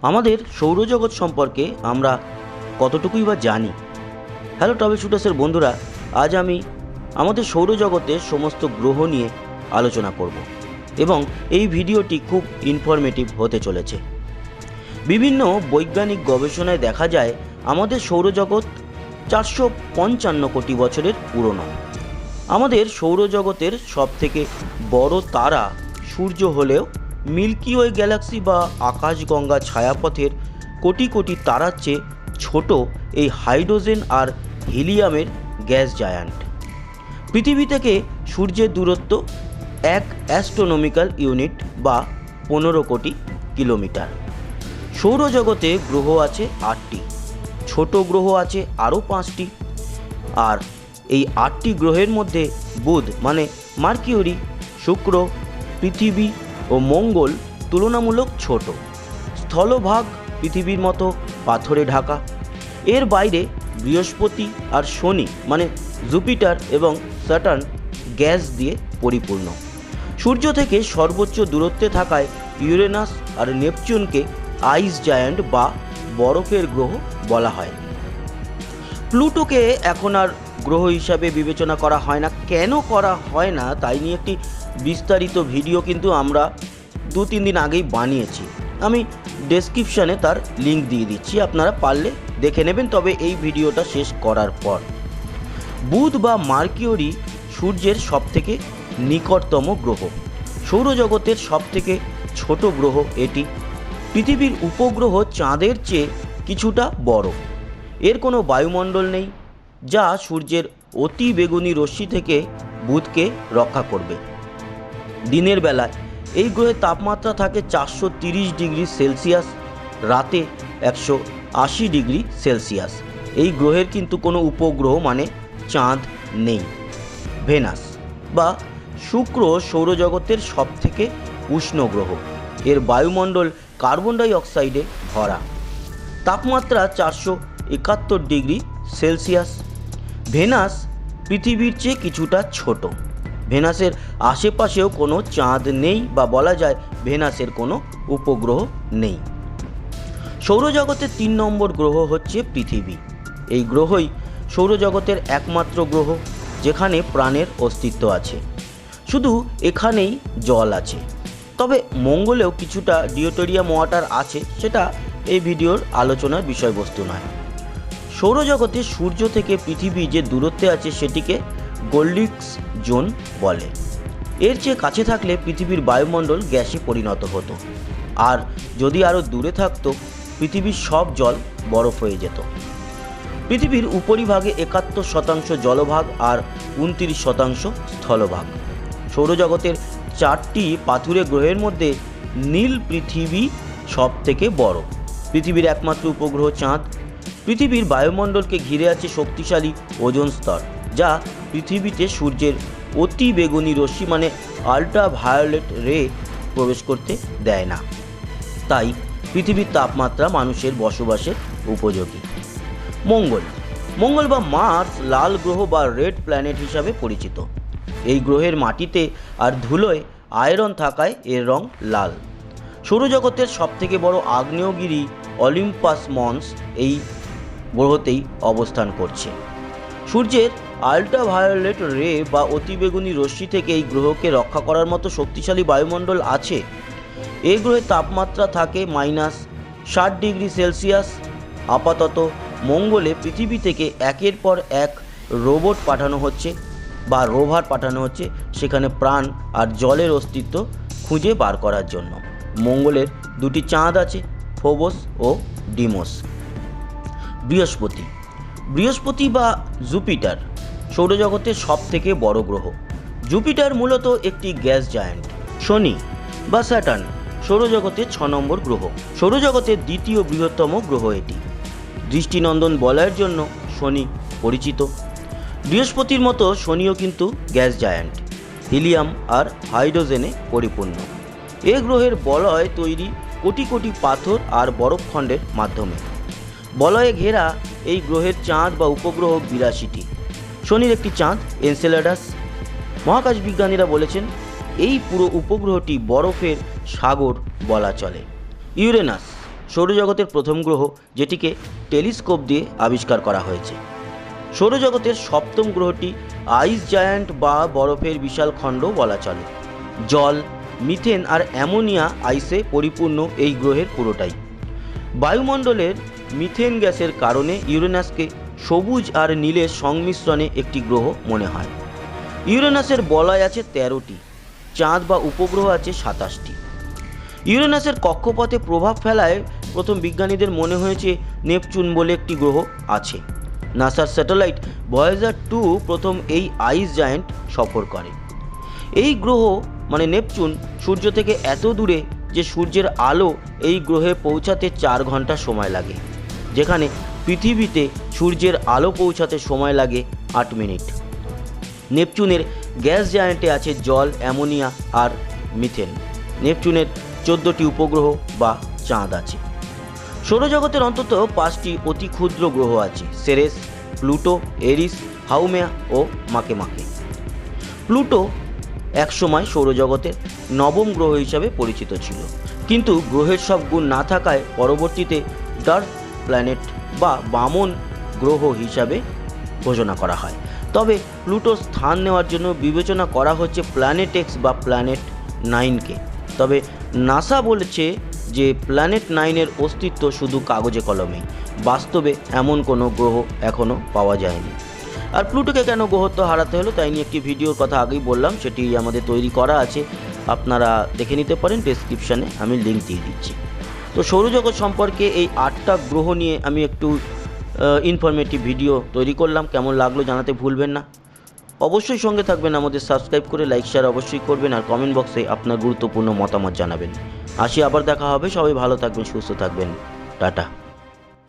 আমাদের সৌরজগৎ সম্পর্কে আমরা কতটুকুই বা জানি। হ্যালো ট্রাভেল শুটার্সের বন্ধুরা, আজ আমি আমাদের সৌরজগতের সমস্ত গ্রহ নিয়ে আলোচনা করব এবং এই ভিডিওটি খুব ইনফরমেটিভ হতে চলেছে। বিভিন্ন বৈজ্ঞানিক গবেষণায় দেখা যায় আমাদের সৌরজগৎ 455 কোটি বছরের পুরনো। আমাদের সৌরজগতের সবথেকে বড় তারা সূর্য হলেও মিল্কি ওয়ে গ্যালাক্সি বা আকাশগঙ্গা ছায়াপথের কোটি কোটি তারার চেয়ে ছোট এই হাইড্রোজেন আর হিলিয়ামের গ্যাস জায়ান্ট। পৃথিবী থেকে সূর্যের দূরত্ব 1 অ্যাস্ট্রোনমিক্যাল ইউনিট বা 15 কোটি কিলোমিটার। সৌরজগতে গ্রহ আছে 8টি, ছোট গ্রহ আছে আরও 5টি। আর এই 8টি গ্রহের মধ্যে বুধ মানে মার্কিউরি, শুক্র, পৃথিবী ও মঙ্গল তুলনামূলক ছোট। স্থলভাগ পৃথিবীর মতো পাথরে ঢাকা। এর বাইরে বৃহস্পতি আর শনি মানে জুপিটার এবং স্যাটার্ন গ্যাস দিয়ে পরিপূর্ণ। সূর্য থেকে সর্বোচ্চ দূরত্বে থাকায় ইউরেনাস আর নেপচুনকে আইস জায়ান্ট বা বরফের গ্রহ বলা হয়। প্লুটোকে এখন আর গ্রহ হিসাবে বিবেচনা করা হয় না। কেন করা হয় না তাই নিয়ে একটি বিস্তারিত ভিডিও কিন্তু আমরা 2-3 দিন আগেই বানিয়েছি। আমি ডেসক্রিপশানে তার লিঙ্ক দিয়ে দিচ্ছি, আপনারা পারলে দেখে নেবেন, তবে এই ভিডিওটা শেষ করার পর। বুধ বা মার্কিউরি সূর্যের সবথেকে নিকটতম গ্রহ। সৌরজগতের সবথেকে ছোট গ্রহ এটি। পৃথিবীর উপগ্রহ চাঁদের চেয়ে কিছুটা বড়। এর কোনো বায়ুমণ্ডল নেই যা সূর্যের অতি বেগুনি রশ্মি থেকে বুধকে রক্ষা করবে। দিনের বেলায় এই গ্রহের তাপমাত্রা থাকে 430 ডিগ্রি সেলসিয়াস, রাতে 180 ডিগ্রি সেলসিয়াস। এই গ্রহের কিন্তু কোনো উপগ্রহ মানে চাঁদ নেই। ভেনাস বা শুক্র সৌরজগতের সবথেকে উষ্ণ গ্রহ। এর বায়ুমণ্ডল কার্বন ডাই অক্সাইডে ভরা। তাপমাত্রা 471 ডিগ্রি সেলসিয়াস। ভেনাস পৃথিবীর চেয়ে কিছুটা ছোট। ভেনাসের আশেপাশেও কোনো চাঁদ নেই বা বলা যায় ভেনাসের কোনো উপগ্রহ নেই। সৌরজগতের 3 নম্বর গ্রহ হচ্ছে পৃথিবী। এই গ্রহই সৌরজগতের একমাত্র গ্রহ যেখানে প্রাণের অস্তিত্ব আছে। শুধু এখানেই জল আছে। তবে মঙ্গলেও কিছুটা ডিওটেরিয়াম ওয়াটার আছে, সেটা এই ভিডিওর আলোচনার বিষয়বস্তু নয়। সৌরজগতে সূর্য থেকে পৃথিবী যে দূরত্বে আছে সেটিকে গোল্ডিক্স জোন বলে। এর চেয়ে কাছে থাকলে পৃথিবীর বায়ুমণ্ডল গ্যাসে পরিণত হতো, আর যদি আরও দূরে থাকতো পৃথিবীর সব জল বরফ হয়ে যেত। পৃথিবীর উপরিভাগে 71% জলভাগ আর 29% স্থলভাগ। সৌরজগতের 4টি পাথুরে গ্রহের মধ্যে নীল পৃথিবী সব থেকে বড়। পৃথিবীর একমাত্র উপগ্রহ চাঁদ। পৃথিবীর বায়ুমণ্ডলকে ঘিরে আছে শক্তিশালী ওজোন স্তর, যা পৃথিবীতে সূর্যের অতি বেগুনি রশ্মি মানে আল্ট্রাভায়োলেট রে প্রবেশ করতে দেয় না। তাই পৃথিবীর তাপমাত্রা মানুষের বসবাসের উপযোগী। মঙ্গল বা মার্স লাল গ্রহ বা রেড প্ল্যানেট হিসাবে পরিচিত। এই গ্রহের মাটিতে আর ধুলোয় আয়রন থাকায় এর রং লাল। সৌরজগতের সবথেকে বড় আগ্নেয়গিরি অলিম্পাস মন্স এই গ্রহতেই অবস্থান করছে। সূর্যের আল্ট্রাভায়োলেট রে বা অতিবেগুনি রশ্মি থেকে এই গ্রহকে রক্ষা করার মতো শক্তিশালী বায়ুমণ্ডল আছে। এই গ্রহের তাপমাত্রা থাকে -60 ডিগ্রি সেলসিয়াস। আপাতত মঙ্গলে পৃথিবী থেকে একের পর এক রোবট পাঠানো হচ্ছে বা রোভার পাঠানো হচ্ছে সেখানে প্রাণ আর জলের অস্তিত্ব খুঁজে বার করার জন্য। মঙ্গলের 2টি চাঁদ আছে, ফোবস ও ডিমোস। বৃহস্পতি বা জুপিটার সৌরজগতের সবথেকে বড় গ্রহ। জুপিটার মূলত একটি গ্যাস জায়ান্ট। শনি বা স্যাটার্ন সৌরজগতের 6 নম্বর গ্রহ। সৌরজগতের দ্বিতীয় বৃহত্তম গ্রহ এটি। দৃষ্টিনন্দন বলয়ের জন্য শনি পরিচিত। বৃহস্পতির মতো শনিও কিন্তু গ্যাস জায়ান্ট, হিলিয়াম আর হাইড্রোজেনে পরিপূর্ণ। এ গ্রহের বলয় তৈরি কোটি কোটি পাথর আর বরফখণ্ডের মাধ্যমে। বলয়ে ঘেরা এই গ্রহের চাঁদ বা উপগ্রহ 82টি। শনির একটি চাঁদ এনসেলাডাস। মহাকাশ বিজ্ঞানীরা বলেছেন এই পুরো উপগ্রহটি বরফের সাগর বলা চলে। ইউরেনাস সৌরজগতের প্রথম গ্রহ, যেটিকে টেলিস্কোপ দিয়ে আবিষ্কার করা হয়েছে। সৌরজগতের সপ্তম গ্রহটি আইস জায়ান্ট বা বরফের বিশাল খণ্ড বলা চলে। জল, মিথেন আর অ্যামোনিয়া আইসে পরিপূর্ণ এই গ্রহের পুরোটাই। বায়ুমণ্ডলের মিথেন গ্যাসের কারণে ইউরেনাসকে সবুজ আর নীলের সংমিশ্রণে একটি গ্রহ মনে হয়। ইউরেনাসের বলয় আছে 13টি, চাঁদ বা উপগ্রহ আছে 27টি। ইউরেনাসের কক্ষপথে প্রভাব ফেলায় প্রথম বিজ্ঞানীদের মনে হয়েছে নেপচুন বলে একটি গ্রহ আছে। নাসার স্যাটেলাইট ভয়েজার 2 প্রথম এই আইস জায়ান্ট সফর করে। এই গ্রহ মানে নেপচুন সূর্য থেকে এত দূরে যে সূর্যের আলো এই গ্রহে পৌঁছাতে 4 ঘন্টা সময় লাগে, যেখানে পৃথিবীতে সূর্যের আলো পৌঁছাতে সময় লাগে 8 মিনিট। নেপচুনের গ্যাস জায়ান্টে আছে জল, অ্যামোনিয়া আর মিথেন। নেপচুনের 14টি উপগ্রহ বা চাঁদ আছে। সৌরজগতের অন্তত 5টি অতি ক্ষুদ্র গ্রহ আছে: সেরেস, প্লুটো, এরিস, হাউমেয়া ও মাকেমাকে। প্লুটো একসময় সৌরজগতের 9ম গ্রহ হিসাবে পরিচিত ছিল, কিন্তু গ্রহের সব গুণ না থাকায় পরবর্তীতে ডার্ক প্ল্যানেট বা বামন গ্রহ হিসাবে ঘোষণা করা হয়। তবে প্লুটোর স্থান নেওয়ার জন্য বিবেচনা করা হচ্ছে প্ল্যানেট এক্স বা প্ল্যানেট 9কে। তবে নাসা বলেছে যে প্ল্যানেট 9-এর অস্তিত্ব শুধু কাগজে কলমেই, বাস্তবে এমন কোনো গ্রহ এখনও পাওয়া যায়নি। আর প্লুটোকে কেন গ্রহত্ব হারাতে হলো তাই নিয়ে একটি ভিডিওর কথা আগেই বললাম, সেটি আমাদের তৈরি করা আছে, আপনারা দেখে নিতে পারেন, ডেসক্রিপশানে আমি লিঙ্ক দিয়ে দিচ্ছি। তো সৌরজগৎ সম্পর্কে এই 8টা গ্রহ নিয়ে আমি একটু ইনফরমেটিভ ভিডিও তৈরি করলাম। কেমন লাগলো জানাতে ভুলবেন না। অবশ্যই সঙ্গে থাকবেন, আমাদের সাবস্ক্রাইব করে লাইক শেয়ার অবশ্যই করবেন, আর কমেন্ট বক্সে আপনার গুরুত্বপূর্ণ মতামত জানাবেন। আসি, আবার দেখা হবে। সবাই ভালো থাকবেন, সুস্থ থাকবেন, টাটা।